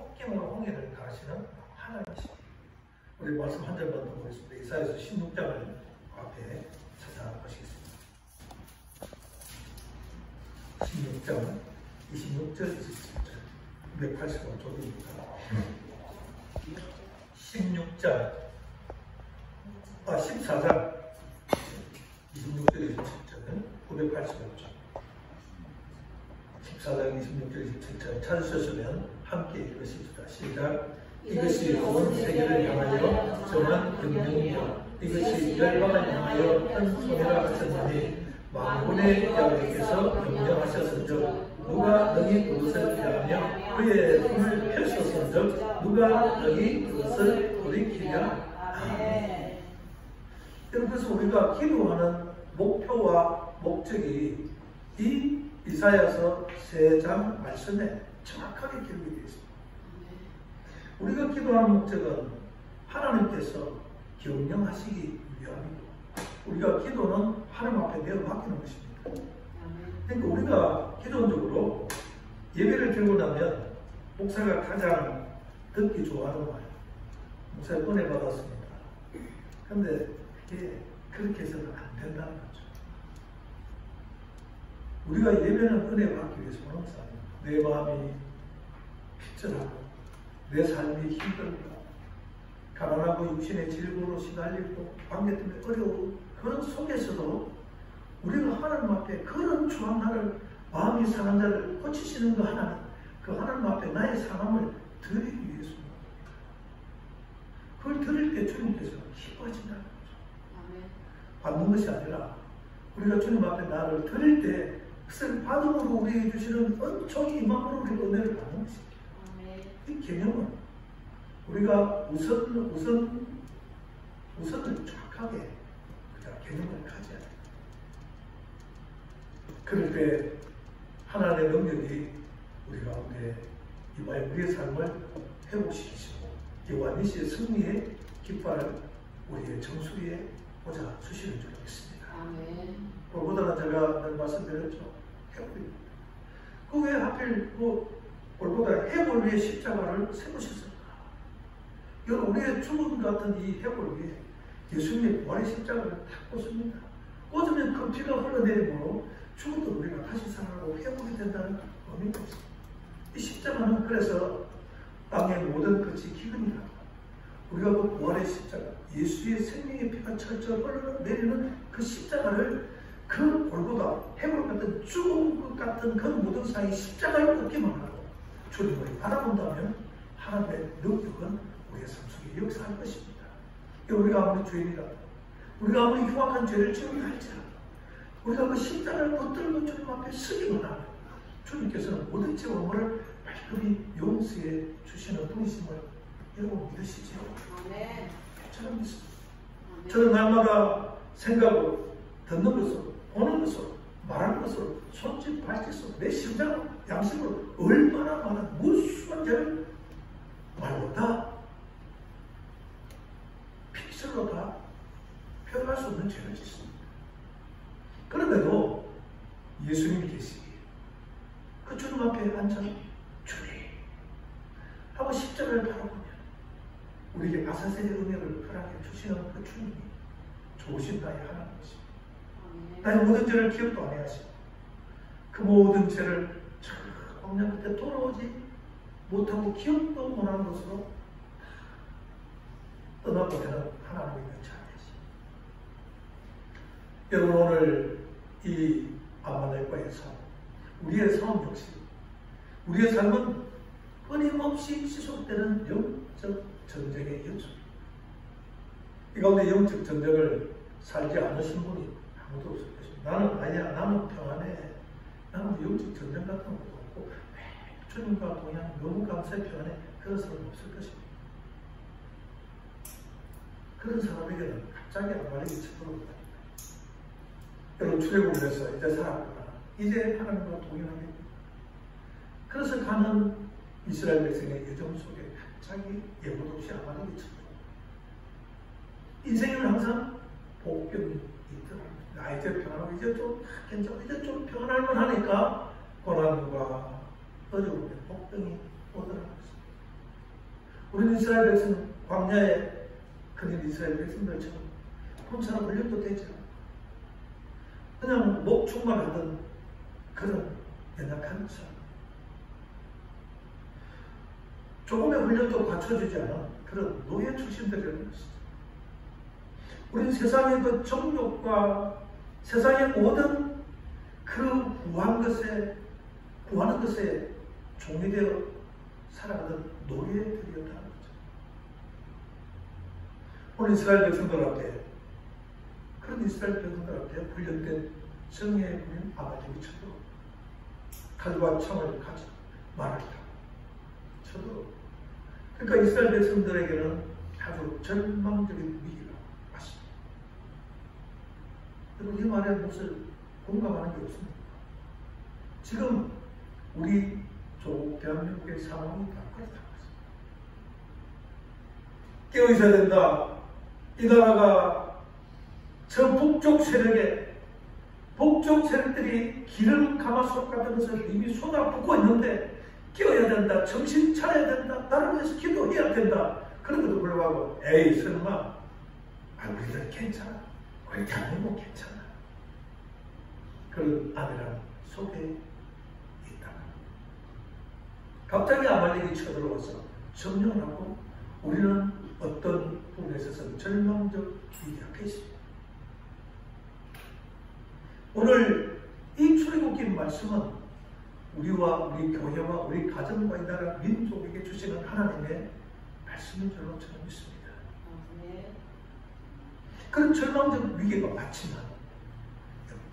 폭김으로 홍해를 가시는 하나님이십니다. 우리 말씀 한 절만 더 보겠습니다. 이사야서 16장을 앞에 찾아보시겠습니다. 16장 26절 27절 285쪽입니다. 14장 26절 27절은 985쪽 14장 26절 27절 찾으셨으면 함께 읽으십시다. 시작. 이것이 온 세계를 향하여 정한 명령이요 이것이 열방을 향하여 큰 소리가 하셨느니 만군의 여호와께서 명령하셨은즉 누가 너희 그것을 피하며 그의 손을 펼쳤은즉 누가 너희 그것을 돌이키랴. 아멘. 그래서 우리가 기도하는 목표와 목적이 이 이사야서 3장 말씀에 정확하게 기록이 되어 있습니다. 우리가 기도하는 목적은 하나님께서 경영하시기 위함이고 우리가 기도는 하나님 앞에 내어 맡기는 것입니다. 그러니까 우리가 기본적으로 예배를 드리고 나면 목사가 가장 듣기 좋아하는 말, 목사가 은혜 받았습니다. 그런데 그게 그렇게 해서는 안 된다는 거죠. 우리가 예배는 은혜 받기 위해서 오는 것입니다. 내 마음이 피절하고 내 삶이 힘들고 가난하고 육신의 질고로 시달리고 관계 때문에 어려운 그런 속에서도 우리가 하나님 앞에 그런 초한 나를 마음이 상한 자를 고치시는 그 하나님, 그 하나님 앞에 나의 상함을 드리기 위해서입니다. 그걸 드릴 때 주님께서 기뻐하신다는 거죠. 받는 것이 아니라 우리가 주님 앞에 나를 드릴 때 그것을 받음으로 우리에게 주시는 은총이 임함으로 우리가 은혜를 받는 것입니다. 이 개념은 우리가 우선을 정확하게 개념을 가져야 됩니다. 그럴 때 하나님의 능력이 우리 가운데 임하여 우리의 삶을 회복시키시고 완전히 승리의 깃발을 우리의 정수리에 꽂아 주시는 줄 믿습니다. 골고다는 제가 말씀드렸죠. 해골입니다. 그 왜 하필 골고다 해골 위에 십자가를 세우셨을까? 여러분 우리의 죽음 같은 이 해골 위에 예수님의 부활의 십자가를 탁 꽂습니다. 꽂으면 그 피가 흘러내리므로 죽었던 우리가 다시 살아나고 회복이 된다는 의미가 있습니다. 이 십자가는 그래서 땅의 모든 끝이 기근이라 우리가 그 부활의 십자가 예수의 생명의 피가 철철 흘러내리는 그 십자가를 그 골고다 해골 같은 죽은 것 같은 그 모든 사이 십자가를 꽂기만 하고 주님을 바라본다면 하나님의 능력은 우리의 삶 속에 역사할 것입니다. 우리가 아무리 죄인이라도 우리가 아무리 흉악한 죄를 지은다 할지라도 우리가 그 십자가를 붙들고 주님 앞에 서기만 하면 주님께서는 모든 죄와 허물을 말끔히 용서해 주시는 분이심을 여러분 믿으시죠? 저는 믿습니다. 저는 날마다 생각으로 듣는 것으로 보는 것으로 말하는 것으로 손짓 발짓으로 내 심장 양심으로 얼마나 많은 무수한 죄를 말로 다 픽셀로 다 표현할 수 없는 죄를 짓습니다. 그런데도 예수님이 계시기에 그 주님 앞에 앉아 주님 하고 십자가를 바라보면 우리에게 아사셀의 은혜를 허락해 주시는 그 주님이 좋으신 나의 하나님이십니다. 나의 모든 죄를 기억도 안 해하시고 그 모든 죄를 정녕 그때 돌아오지 못하고 기억도 못하는 것으로 떠나고 되는 하나님의 자녀이십니다. 여러분 오늘 이 아말렉과의 싸움 우리의 싸움 역시 우리의 삶은 끊임없이 지속되는 영적 전쟁의 연속. 이 가운데 영적 전쟁을 살지 않으신 분이 아무도 없을 것입니다. 나는 평안해. 나는 영적 전쟁 같은 것도 없고 주님과 동행 너무 감사해 평안해. 그런 사람은 없을 것입니다. 그런 사람에게는 갑자기 아말렉이 쳐들어옵니다. 여러분 출애굽을 해서 이제 살았구나. 이제 하나님과 동행하겠구나. 그래서 가는 이스라엘 백성의 여정 속에 갑자기 예고도 없이 아말렉이 쳐들어옵니다. 인생에는 항상 복병이 있더랍니다. 이제 평안하고 이제 좀 괜찮고 이제 좀 평안할만 하니까 고난과 어려움에 복병이 오더라고요. 우리는 이스라엘 백성, 광야에 그들 이스라엘 백성들처럼 혼자로 훈련도 되지 않아. 그냥 목축만 하던 그런 연약한 사람. 조금의 훈련도 갖춰주지 않은 그런 노예 출신들이라는 것이죠. 우리는 세상의 그 정욕과 세상의 모든 그 구하는 것에 종이되어 살아가는 노예들이었다는 거죠. 오늘 이스라엘 백성들 앞에, 그런 이스라엘 백성들 앞에 훈련된 정예의 군인 아말렉이 쳐들어 칼과 창을 가지고 말을 타고 쳐들어. 그러니까 이스라엘 백성들에게는 아주 절망적인 위기가 왔습니다. 여러분, 이 말에 무엇을 공감하는 게 없습니다. 지금 우리 대한민국의 상황이 다 그렇다는 것입니다. 깨어있어야 된다. 이 나라가 저 북쪽 세력들이 기름 가마솥 같은 것을 이미 쏟아붓고 있는데 깨어야 된다. 정신 차려야 된다. 나를 위해서 기도해야 된다. 그런데도 불구하고 에이 설마 우리들 괜찮아. 우리 대한민국 괜찮아. 그런 아내랑 속에 있다가 갑자기 아말렉이 쳐들어와서 점령을 하고 우리는 어떤 부분에 있어서 절망적 위기가 있습니다. 오늘 이 출애굽기 말씀은 우리와 우리 교회와 우리 가정과 이 나라 민족에게 주시는 하나님의 말씀인 줄로 저는 믿습니다. 그런 절망적 위기가 왔지만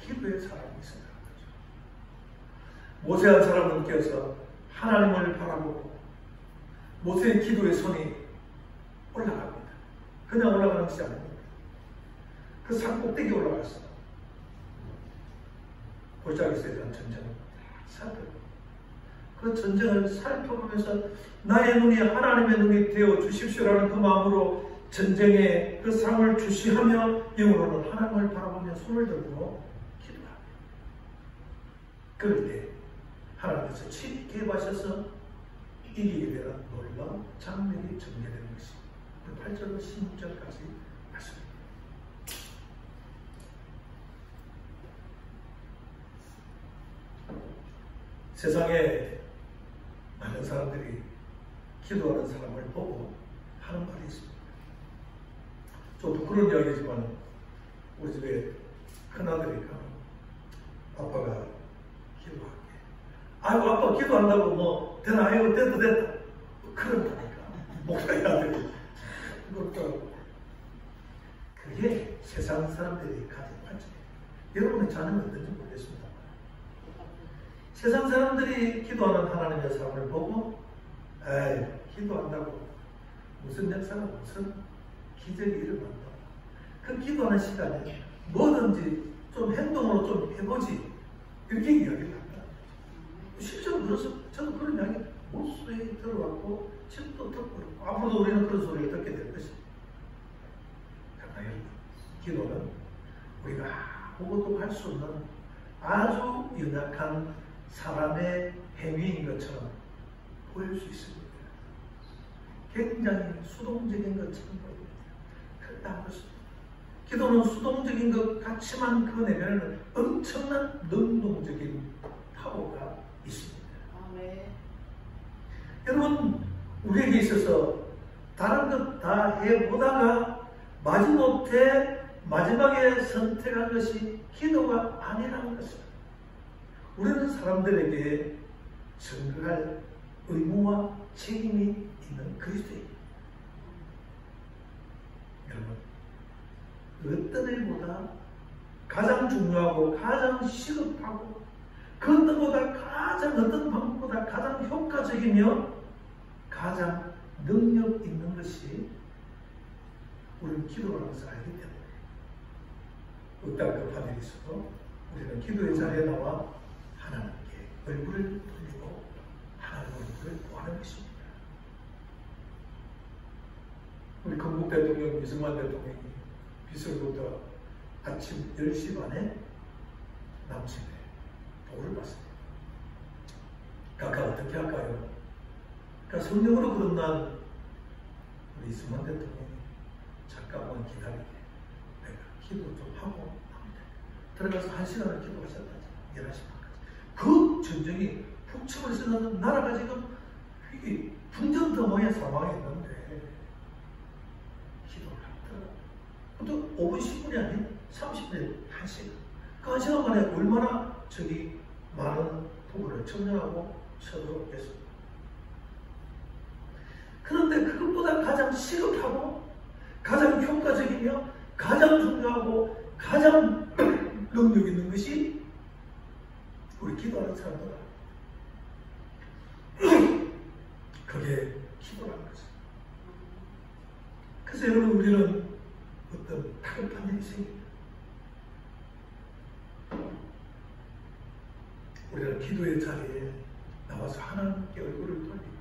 기도의 사람이 있었다는 거죠. 모세한 사람은 깨어서 하나님을 바라보고 모세의 기도의 손이 올라갑니다. 그냥 올라가는 것이 아닙니다. 그 산 꼭대기에 올라갔어. 골짜기에서 대한 전쟁을 살펴보고 그 전쟁을 살펴보면서 나의 눈이 하나님의 눈이 되어 주십시오라는 그 마음으로 전쟁의 그 상을 주시하며 영으로는 하나님을 바라보며 손을 들고 기도합니다. 그럴 때 하나님께서 쉽게 하셔서 이기게 되는 놀라운 장면이 전개되는 것이 8절로 16절까지 말씀입니다. 세상에 많은 사람들이 기도하는 사람을 보고 하는 말이 있습니다. 좀 부끄러운 이야기지만 우리 집에 큰아들이 아빠가 기도할게. 아이고 아빠 기도한다고 뭐 되나? 아이고 됐다 그런다니까 목사의 아들이 그것도 그게 세상 사람들이 가진 관점이에요. 여러분의 자녀는 어떤지 모르겠습니다. 세상 사람들이 기도하는 하나님의 사람을 보고 에이 기도한다고 무슨 역사가 무슨 기적이 일어난다. 그 기도하는 시간에 뭐든지 좀 행동으로 좀 해보지 이렇게 이야기를 한다. 실제로 그래서 저도 그런 이야기 목소리에 들어왔고 지금도 듣고 앞으로도 우리는 그런 소리를 듣게 될 것입니다. 그러나 여러분 기도는 우리가 아무것도 할 수 없는 아주 연약한 사람의 행위인 것처럼 보일 수 있습니다. 굉장히 수동적인 것처럼 보입니다. 그렇다는 것입니다. 기도는 수동적인 것 같지만 그 내면에는 엄청난 능동적인 파워가 있습니다. 네. 여러분 우리에게 있어서 다른 것 다 해보다가 마지못해 마지막에 선택한 것이 기도가 아니라는 것입니다. 우리는 사람들에게 전가할 의무와 책임이 있는 그리스도입니다. 여러분, 어떤 일보다 가장 중요하고 가장 시급하고 그 어떤 방법보다 가장 효과적이며 가장 능력 있는 것이 우리는 기도라는 것을 알기 때문에 어떤 급한 일이 있어도 우리는 기도의 자리에 나와 하나님께 얼굴을 돌리고 하나님 얼굴을 구하는 것입니다. 우리 건국 대통령 이승만 대통령이 비서부터 아침 10시 반에 남침에 도를 받습니다. 각각 어떻게 할까요? 그러니까 성령으로 거듭난 우리 이승만 대통령이 잠깐만 기다리게 내가 기도 좀 하고 합니다. 들어가서 1시간을 기도하셨다죠. 11시간까지. 그 전쟁이 북측을 쓰는 나라가 지금 분전등호의 상황이었는데 기도를 하더라고요. 또 5분 10분이 아닌 30분, 1시간. 그 1시간 만에 얼마나 저기 많은 부분을 점령하고 서도록 했습니다. 그런데 그것보다 가장 시급하고 가장 효과적이며 가장 중요하고 가장 능력 있는 것이 우리 기도하는 사람들. 그게 기도라는 거죠. 그래서 여러분 우리는 어떤 다급한 일이 생깁니다. 우리는 기도의 자리에 나와서 하나님께 얼굴을 돌리고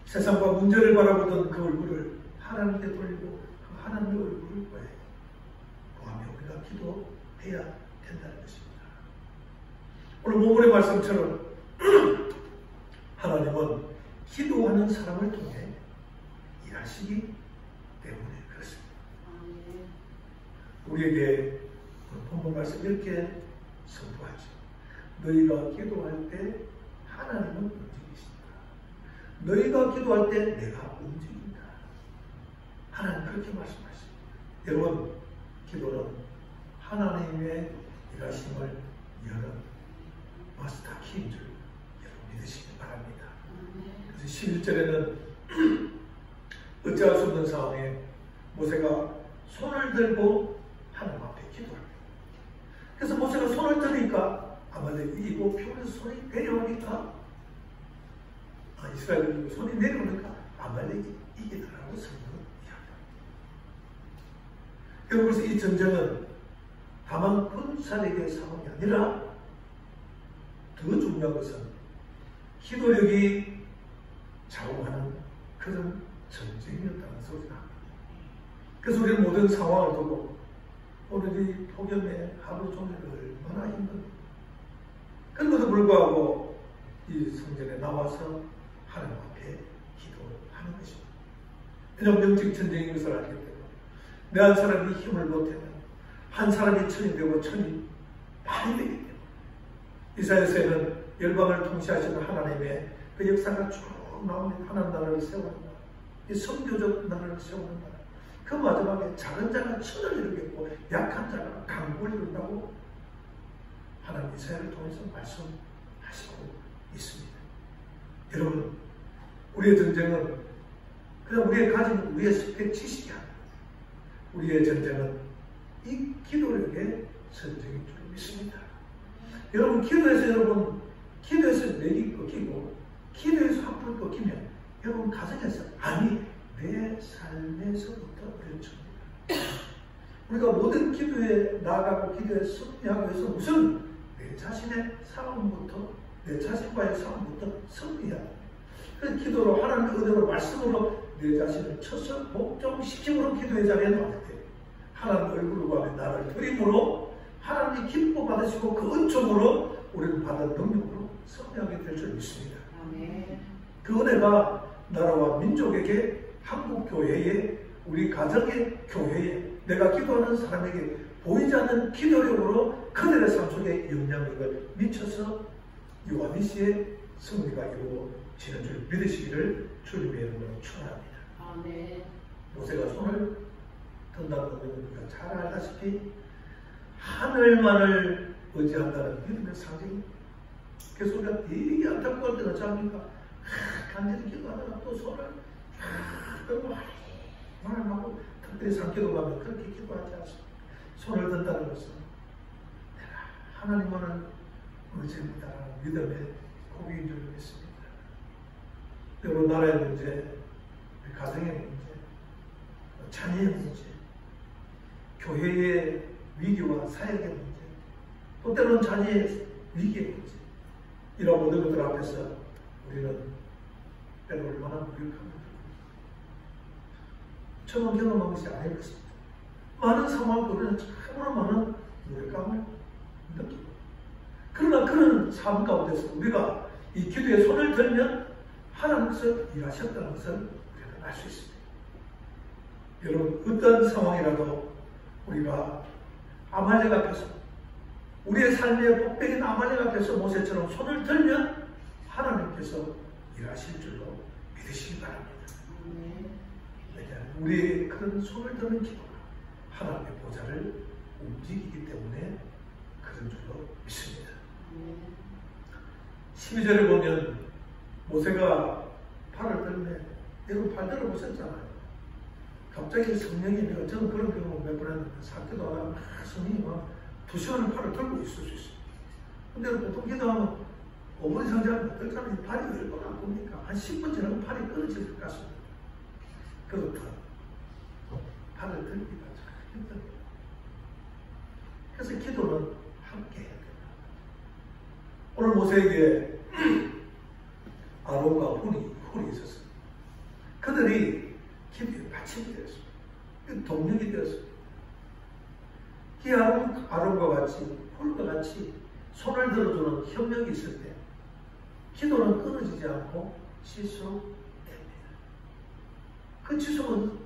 세상과 문제를 바라보던 그 얼굴을 하나님께 돌리고 그 하나님의 얼굴을 보아며 우리가 기도해야 된다는 것입니다. 오늘 본문의 말씀처럼 하나님은 기도하는 사람을 통해 일하시기 때문에 그렇습니다. 우리에게 본문 말씀 이렇게 선포하죠. 너희가 기도할 때 하나님은 움직이신다. 너희가 기도할 때 내가 움직인다. 하나님 그렇게 말씀하십니다. 여러분, 기도는 하나님의 일하심을 여는 마스터 키인 줄 여러분 믿으시기 바랍니다. 그래서 11절에는 어찌할 수 없는 상황에 모세가 손을 들고 하나님 앞에 기도합니다. 그래서 모세가 손을 드니까 아말렉이 이거 표면에서 손이 내려오니까 이스라엘이 손이 내려오니까 아말렉이 이기더라고 성경은 이야기합니다. 그래서 이 전쟁은 다만 군사력의 상황이 아니라 더 중요한 것은 기도력이 좌우하는 그런 전쟁이었다는 소리가 합니다. 그래서 우리는 모든 상황을 두고 오늘 이 폭염에 하루 종일 얼마나 힘듭니까? 그런데도 불구하고 이 성전에 나와서 하나님 앞에 기도하는 것입니다. 왜냐하면 영적 전쟁인 것을 알기 때문에 내 한 사람이 힘을 못하면 한 사람이 천이 되고 천이 많이 되기 때문에 이사야서에는 열방을 통치하시는 하나님의 그 역사가 쭉 나옵니다. 하나님 나라를 세우는 나라, 이 선교적 나라를 세우는 나라. 그 마지막에 작은 자가 천을 이루겠고 약한 자가 강국을 이룬다고 하나님 이사야를 통해서 말씀하시고 있습니다. 여러분, 우리의 전쟁은 그냥 우리의 가진 우리의 스펙 지식이 아닙니다. 우리의 전쟁은 이 기도력의 전쟁인 줄 믿습니다. 여러분, 기도에서 맥이 꺾이고 기도에서 한 푼 꺾이면 여러분 가정에서 아니 내 삶에서부터 그렇습니다. 우리가 모든 기도에 나아가고 기도에 승리하기 위해서 우선 내 자신의 싸움부터 내 자신과의 싸움부터 승리해야 합니다. 그래서 기도로 하나님의 은혜로 말씀으로 내 자신을 쳐서 목적시킴으로 기도의 자리에 나올 때 하나님 얼굴을 구하며 나를 드림으로 하나님이 기뻐 받으시고 그 은총으로 우리는 받은 능력으로 승리하게 될 줄 믿습니다. 아멘. 그 은혜가 나라와 민족에게 한국 교회에 우리 가정의 교회에 내가 기도하는 사람에게 보이지 않는 기도력으로 그들의 삶 속에 영향력을 미쳐서 요한이시의 승리가 이루어지는 줄 믿으시기를 주님의 이름으로 축원합니다. 아멘. 모세가 손을 든다는 것은 우리가 잘 알다시피 하늘만을 의지한다는 믿음의 상징입니다. 그래서 우리가 되게 안타까울 때는 어찌합니까? 간절히 기도하다가 또 손을 끌고 말하고 특별히 산기도 가면 그렇게 기도하지 않습니다. 손을 든다는 것은 내가 하나님만을 의지합니다라는 믿음의 고백인 줄 믿습니다. 여러분, 나라의 문제, 가정의 문제, 자녀의 문제, 교회의 위기와 사역의 문제, 또 때로는 자녀의 위기의 문제, 이런 모든 것들 앞에서 우리는 때로 얼마나 무력합니다. 처음 경험한 것이 아닐 것입니다. 많은 상황을 우리는 참으로 많은 무력감을 느끼고, 그러나 그런 삶 가운데서 우리가 이 기도에 손을 들면 하나님께서 일하셨다는 것을 우리는 알 수 있습니다. 여러분, 어떤 상황이라도 우리가 아말렉 앞에서, 우리의 삶의 복백인 아말렉 앞에서 모세처럼 손을 들면 하나님께서 일하실 줄로 믿으시기 바랍니다. 왜냐하면 우리의 그런 손을 드는 기도가 하나님의 보좌를 움직이기 때문에 그런 줄로 믿습니다. 12절에 보면 모세가 팔을 들면, 여러분 팔 들어보셨잖아요. 갑자기 성령이, 저는 그런 경우 몇 번 했는데, 사기도 하다가 성령이 막 2시간을 팔을 들고 있을 수 있어요. 근데 보통 기도하면 5분 이상 지나면 어떨 사람이 팔이 얼마나 아픕니까? 한 10분 지나면 팔이 끊어질 것 같습니다. 그렇다. 팔을 들기가 참 힘듭니다. 그래서 기도는 함께 해야 됩니다. 오늘 모세에게 아론과 훌이 있었습니다. 그들이 기도에 받침이 되었습니다. 동력이 되었습니다. 이 아론과 같이, 훌과 같이 손을 들어주는 협력이 있을 때 기도는 끊어지지 않고 지속됩니다. 그 지속은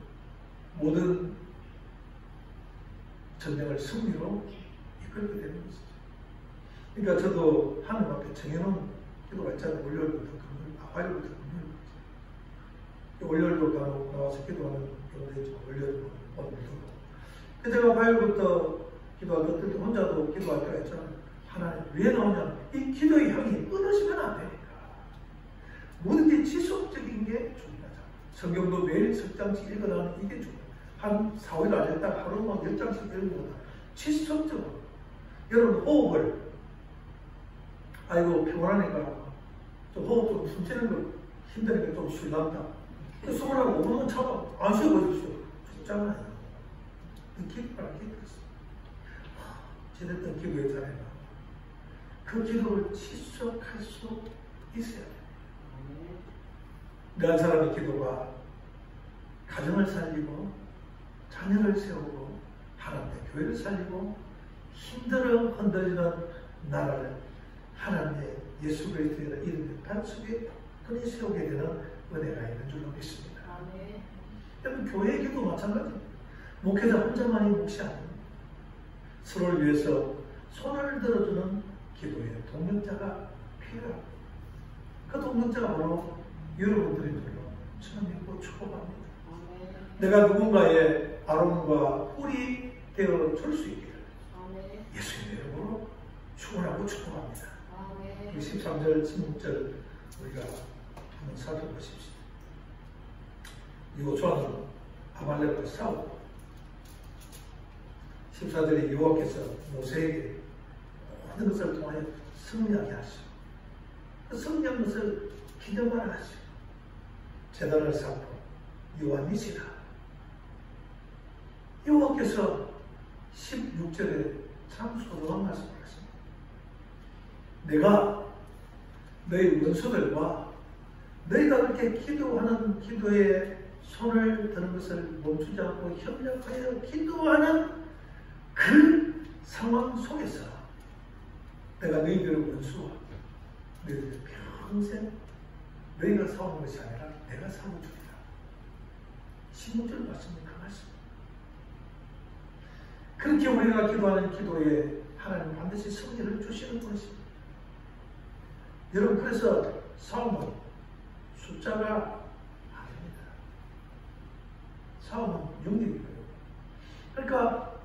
모든 전쟁을 승리로 이끌게 되는 것이죠. 그러니까 저도 하나님 앞에 정해놓은 기도가 있잖아요. 월요일부터 금요일, 화요일부터 금요일. 월요일도 간혹 나와서 기도하는 경우도 있지만, 월요일도 오늘도. 제가 화요일부터 기도할 때 혼자도 기도할 때가 있잖아요. 하나님, 왜 나오냐? 이 기도의 향이 끊어지면 안 되니까. 모든 게 지속적인 게 중요하잖아요. 성경도 매일 석 장씩 읽어나가는 이게 중요해요. 한 4, 5일 안 했다가 하루 막 10장씩 읽어보다 지속적으로. 여러분, 호흡을, 아이고, 피곤하니까 좀 호흡 좀 숨쉬는 거 힘드니까 좀 쉴란다. 숨을 하고 5분만 참아. 안 쉬어보십시오. 죽잖아요. 기도를 하게 됐어요. 제대로 기도의 자리에 나와. 그 기도를 지속할 수 있어야 돼요. 한 사람의 기도가 가정을 살리고 자녀를 세우고 하나님의 교회를 살리고 힘들어 흔들리는 나라를 하나님의 예수 그리스도의 이름의 반석에 흔히 세우게 되는 은혜가 있는 줄로 믿습니다. 여러분, 교회의 기도 마찬가지입니다. 목회자 혼자만이 몫이 아닙니다. 서로를 위해서 손을 들어주는 기도의 동력자가 필요합니다. 그 동력자가 바로 여러분들인 줄로 저는 믿고 축복합니다. 내가 누군가의 아론과 훌이 되어 줄 수 있기를 예수님의 이름으로 축원하고 축복합니다. 13절, 16절 우리가 한번 살펴보십시오. 여호수아는 아말렉과 싸우고 14절에 여호와께서 모세에게 모든 것을 통하여 승리하게 하시고 그 승리한 것을 기념하라 하시고 제단을 쌓고 여호와 니시라. 여호와께서 16절에 참 소중한 말씀을 하십니다. 내가 너희 원수들과 너희가 그렇게 기도하는 기도에 손을 드는 것을 멈추지 않고 협력하여 기도하는 그 상황 속에서 내가 너희들의 원수와 너희들 평생 너희가 싸우는 것이 아니라 내가 싸워주리라. 16절 말씀이 그 말씀. 그렇게 우리가 기도하는 기도에 하나님 반드시 승리를 주시는 것입니다. 여러분, 그래서 싸움은 숫자가 아닙니다. 싸움은 영역이고요. 그러니까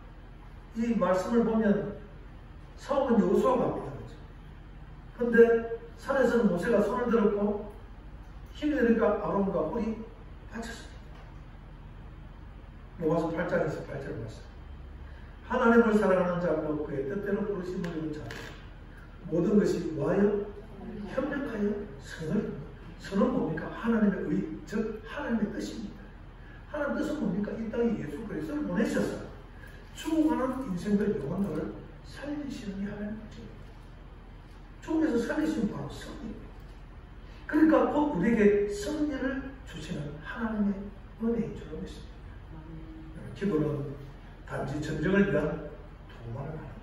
이 말씀을 보면 싸움은 여호수아가 합니다. 그런데 산에서는 모세가 손을 들었고 힘이 되니까 아론과 훌이 다쳤습니다. 로마서 8장에서 8절 말씀. 하나님을 사랑하는 자고 그의 뜻대로 부르심을 입은 자 모든 것이 모하여 협력하여 선은 뭡니까? 하나님의 의, 즉 하나님의 뜻입니다. 하나님의 뜻은 뭡니까? 이 땅에 예수 그리스도를 보내셔서 죽어가는 인생들 영혼들을 살리시는 이 하나님이죠. 죽음에서 살리시는 바로 승리입니다. 그러니까 곧 우리에게 승리를 주시는 하나님의 은혜인 줄로 믿습니다. 기도는 단지 전쟁을 위한 도만을 하는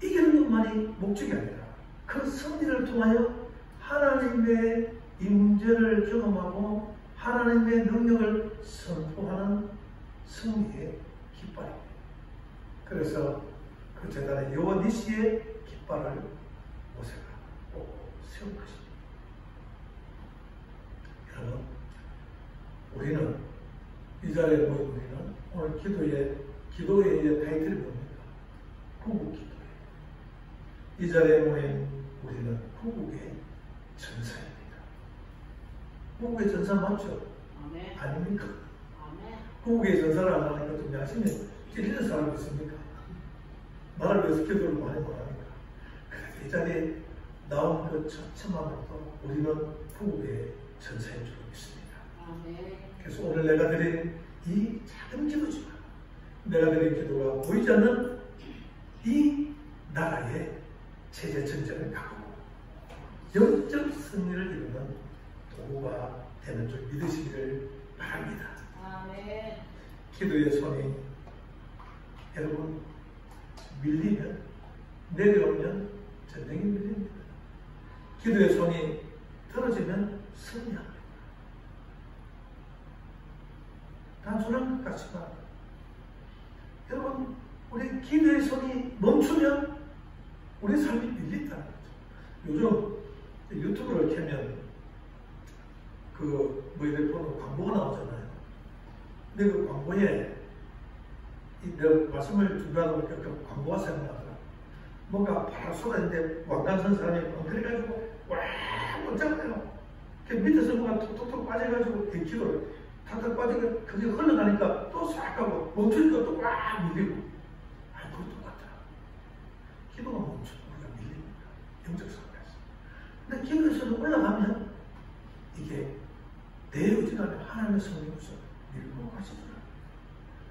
이기는 것만이 목적이 아니라 그 승리를 통하여 하나님의 임무 문제를 경험하고 하나님의 능력을 선포하는 승리의 깃발입니다. 그래서 그 재단에 여호와 니시의 깃발을 모세가 꼭 세운 것입니다. 여러분, 우리는 이 자리에 모인 우리는 오늘 기도회의 타이틀이 뭡니까? 구국기도회. 이 자리에 모인 우리는 구국의 전사입니다. 구국의 전사 맞죠? 아멘. 아닙니까? 아멘. 구국의 전사를 안 하니까 좀 야심에 찔리는 사람이 있습니까? 나를 위해서 기도를 많이 못하니까. 그래서 이 자리에 나온 그 처참함으로도 우리는 구국의 전사인 줄 믿습니다. 아멘. 그래서 오늘 내가 드린 이 작은 기도지만 내가 드린 기도가 보이지 않는 이 나라의 체제 전쟁을 가꾸고 영적 승리를 이루는 도구가 되는 줄 믿으시기를 바랍니다. 아멘. 기도의 손이 여러분 밀리면 내려오면 전쟁이 밀립니다. 기도의 손이 떨어지면 승리합니다. 단순한 것 같지만 여러분 우리 기도의 손이 멈추면 우리 삶이 밀린다는 거죠. 요즘 유튜브를 켜면 이렇게 보는 광고가 나오잖아요. 근데 그 광고에 내가 말씀을 준비하다 보니까 그 광고가 생각나더라. 뭔가 바로 쏟아지는데 왕관선 사람이 그래가지고 와 꽂잖아요. 그 밑에서 뭔가 톡톡톡 빠져가지고 그 기도를 탁탁 빠지고 그게 흘러가니까 또 싹 가고 멈추니까 또 꽉 밀리고. 그것도 똑같아. 기도가 멈추고 우리가 밀립니다. 영적 상태에서. 근데 기도에서도 올라가면 이게 내 의지가 아니라 하나님의 성령으로서 밀고 가시더라고요.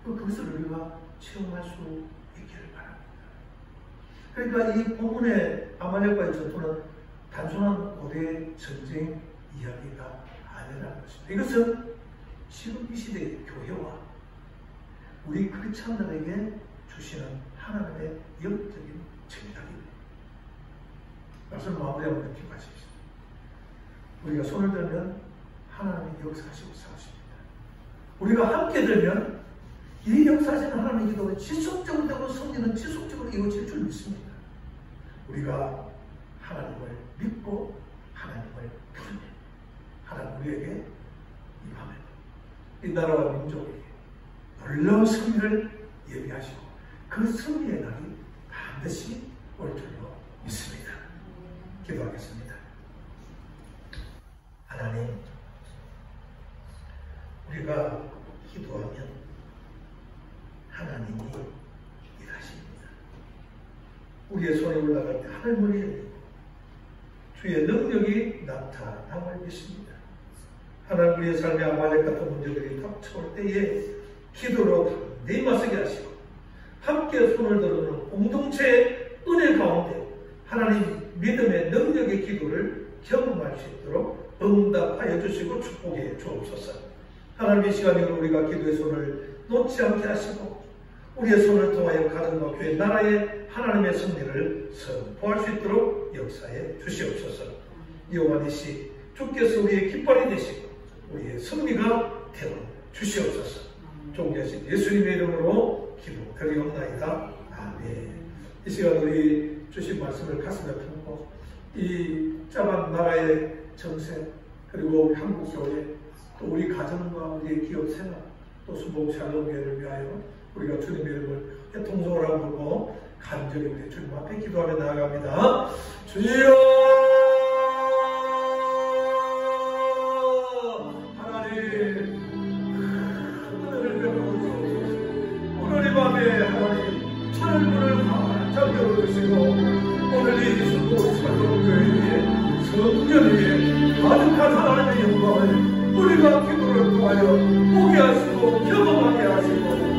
그것을 우리가 체험할 수 있기를 바랍니다. 그러니까 이 본문의 아말렉과의 전투는 단순한 고대 전쟁 이야기가 아니라는 것입니다. 이것은 지금 이 시대의 교회와 우리 크리스찬들에게 주시는 하나님의 영적인 정답입니다. 말씀 마무리하고 이렇게 마십시오. 우리가 손을 들면 하나님이 역사하시고 사십니다. 우리가 함께 들면 이 역사하시는 하나님의 기도가 지속적으로 되고 승리는 지속적으로 이루어질 줄 믿습니다. 우리가 하나님을 믿고 하나님을 부르면 하나님 우리에게 임하면 이 나라와 민족에게 놀라운 승리를 예비하시고 그 승리의 날이 반드시 올 줄로 믿습니다. 기도하겠습니다. 하나님, 우리가 기도하면 하나님이 일하십니다. 우리의 손에 올라갈 때 하늘문이 열리고 주의 능력이 나타남을 믿습니다. 하나님 우리의 삶의 아말렉 같은 문제들이 닥쳐올 때에 기도로 내 맞서게 하시고 함께 손을 들어주는 공동체의 은혜 가운데 하나님 믿음의 능력의 기도를 경험할 수 있도록 응답하여 주시고 축복해 주옵소서. 하나님 이 시간에 우리가 기도의 손을 놓지 않게 하시고 우리의 손을 통하여 가정과 교회 나라의 하나님의 승리를 선포할 수 있도록 역사해 주시옵소서. 여호와 니시 주께서 우리의 깃발이 되시고 우리의 승리가 되어 주시옵소서. 존귀하신 예수님의 이름으로 기도드리옵나이다. 아멘. 이 시간 우리 주신 말씀을 가슴에 품고 이 작은 나라의 정세 그리고 한국 교회 또 우리 가정과 우리의 기업 생활 또 수복 샬롬교회를 위하여 우리가 주님의 이름을 통성을 하고 부르고 간절히 우리 주님 앞에 기도하며 나아갑니다. 주여 하나님 은혜를 베풀어 오늘 이 밤에 하나님 하늘문을 활짝 열어주시고 오늘 이 수복 샬롬교회의 성전위에 가득한 하나님의 영광을 우리가 기도를 통하여 보게 하시고 경험하게 하시고